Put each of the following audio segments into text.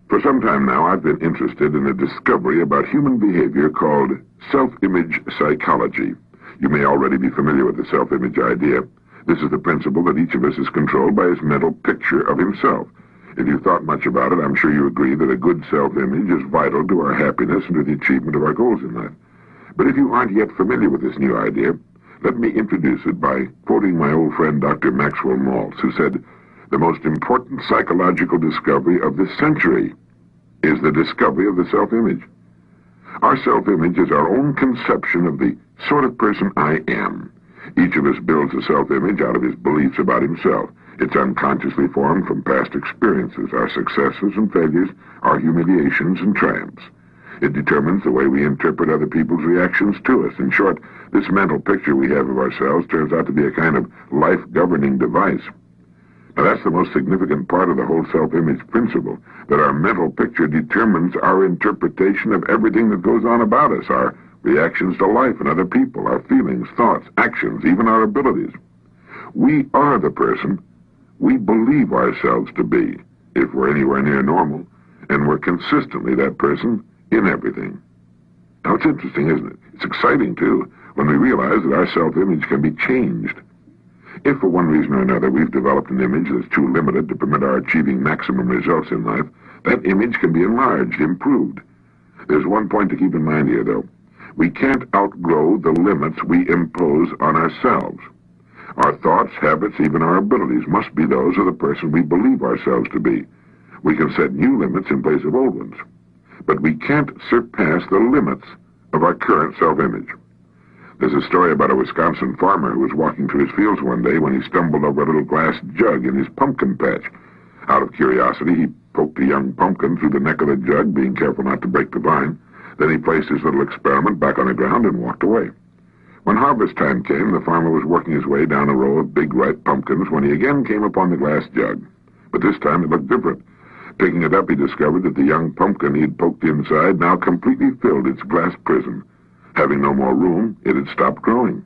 For some time now, I've been interested in a discovery about human behavior called self-image psychology. You may already be familiar with the self-image idea. This is the principle that each of us is controlled by his mental picture of himself. If you've thought much about it, I'm sure you agree that a good self-image is vital to our happiness and to the achievement of our goals in life. But if you aren't yet familiar with this new idea, let me introduce it by quoting my old friend Dr. Maxwell Maltz, who said, "The most important psychological discovery of this century is the discovery of the self-image." Our self-image is our own conception of the sort of person I am. Each of us builds a self-image out of his beliefs about himself. It's unconsciously formed from past experiences, our successes and failures, our humiliations and triumphs. It determines the way we interpret other people's reactions to us. In short, this mental picture we have of ourselves turns out to be a kind of life-governing device. Now, that's the most significant part of the whole self-image principle, that our mental picture determines our interpretation of everything that goes on about us, our reactions to life and other people, our feelings, thoughts, actions, even our abilities. We are the person we believe ourselves to be, if we're anywhere near normal, and we're consistently that person in everything. Now, it's interesting, isn't it? It's exciting, too, when we realize that our self-image can be changed. If for one reason or another we've developed an image that's too limited to permit our achieving maximum results in life, that image can be enlarged, improved. There's one point to keep in mind here, though. We can't outgrow the limits we impose on ourselves. Our thoughts, habits, even our abilities must be those of the person we believe ourselves to be. We can set new limits in place of old ones, but we can't surpass the limits of our current self-image. There's a story about a Wisconsin farmer who was walking through his fields one day when he stumbled over a little glass jug in his pumpkin patch. Out of curiosity, he poked a young pumpkin through the neck of the jug, being careful not to break the vine. Then he placed his little experiment back on the ground and walked away. When harvest time came, the farmer was working his way down a row of big ripe pumpkins when he again came upon the glass jug. But this time it looked different. Picking it up, he discovered that the young pumpkin he had poked inside now completely filled its glass prison. Having no more room, it had stopped growing.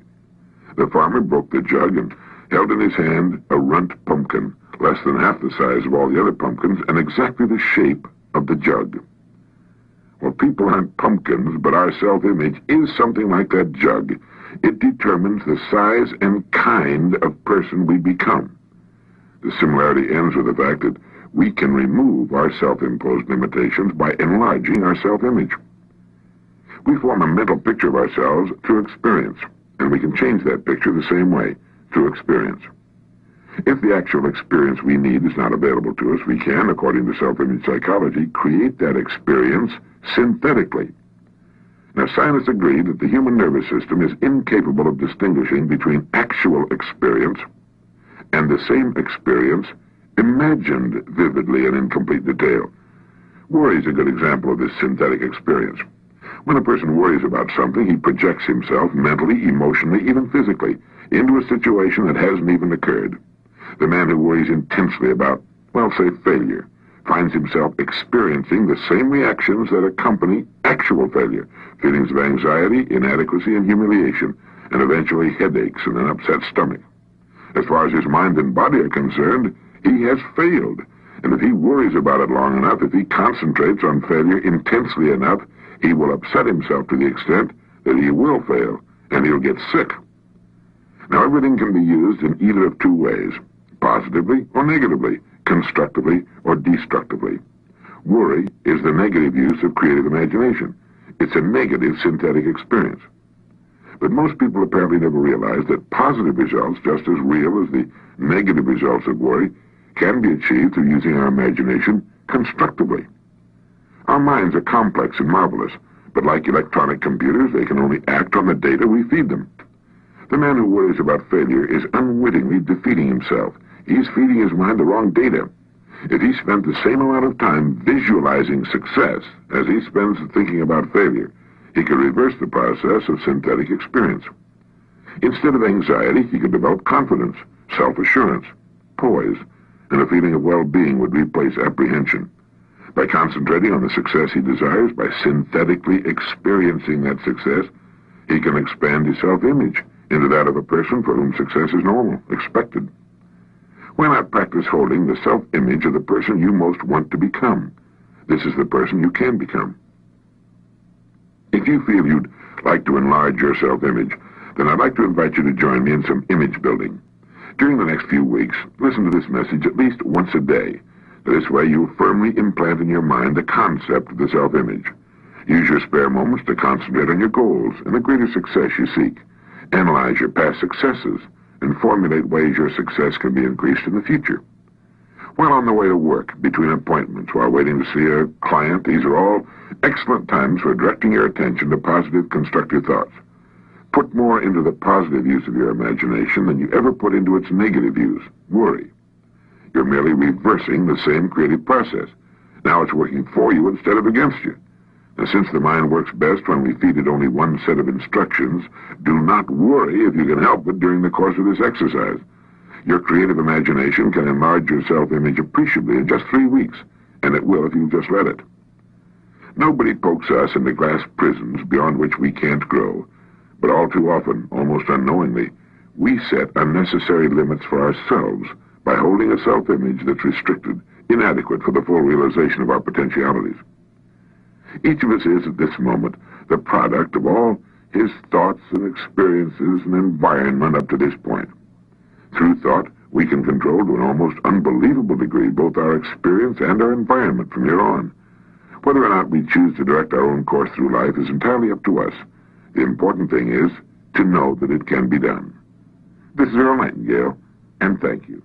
The farmer broke the jug and held in his hand a runt pumpkin, less than half the size of all the other pumpkins and exactly the shape of the jug. Well, people aren't pumpkins, but our self-image is something like that jug. It determines the size and kind of person we become. The similarity ends with the fact that we can remove our self-imposed limitations by enlarging our self-image. We form a mental picture of ourselves through experience, and we can change that picture the same way, through experience. If the actual experience we need is not available to us, we can, according to self-image psychology, create that experience synthetically. Now, scientists agree that the human nervous system is incapable of distinguishing between actual experience and the same experience imagined vividly and in complete detail. Worry is a good example of this synthetic experience. When a person worries about something, he projects himself mentally, emotionally, even physically, into a situation that hasn't even occurred. The man who worries intensely about, well, say, failure, finds himself experiencing the same reactions that accompany actual failure, feelings of anxiety, inadequacy, and humiliation, and eventually headaches and an upset stomach. As far as his mind and body are concerned, he has failed, and if he worries about it long enough, if he concentrates on failure intensely enough, he will upset himself to the extent that he will fail, and he'll get sick. Now, everything can be used in either of two ways, positively or negatively, constructively or destructively. Worry is the negative use of creative imagination. It's a negative synthetic experience. But most people apparently never realize that positive results, just as real as the negative results of worry, can be achieved through using our imagination constructively. Our minds are complex and marvelous, but like electronic computers, they can only act on the data we feed them. The man who worries about failure is unwittingly defeating himself. He's feeding his mind the wrong data. If he spent the same amount of time visualizing success as he spends thinking about failure, he could reverse the process of synthetic experience. Instead of anxiety, he could develop confidence, self-assurance, poise, and a feeling of well-being would replace apprehension. By concentrating on the success he desires, by synthetically experiencing that success, he can expand his self-image into that of a person for whom success is normal, expected. Why not practice holding the self-image of the person you most want to become? This is the person you can become. If you feel you'd like to enlarge your self-image, then I'd like to invite you to join me in some image building. During the next few weeks, listen to this message at least once a day. This way you'll firmly implant in your mind the concept of the self-image. Use your spare moments to concentrate on your goals and the greater success you seek. Analyze your past successes and formulate ways your success can be increased in the future. While on the way to work, between appointments, while waiting to see a client, these are all excellent times for directing your attention to positive, constructive thoughts. Put more into the positive use of your imagination than you ever put into its negative use, worry. You're merely reversing the same creative process. Now it's working for you instead of against you. And since the mind works best when we feed it only one set of instructions, do not worry if you can help it during the course of this exercise. Your creative imagination can enlarge your self-image appreciably in just 3 weeks, and it will if you just let it. Nobody pokes us into glass prisons beyond which we can't grow, but all too often, almost unknowingly, we set unnecessary limits for ourselves by holding a self-image that's restricted, inadequate for the full realization of our potentialities. Each of us is, at this moment, the product of all his thoughts and experiences and environment up to this point. Through thought, we can control to an almost unbelievable degree both our experience and our environment from here on. Whether or not we choose to direct our own course through life is entirely up to us. The important thing is to know that it can be done. This is Earl Nightingal, and thank you.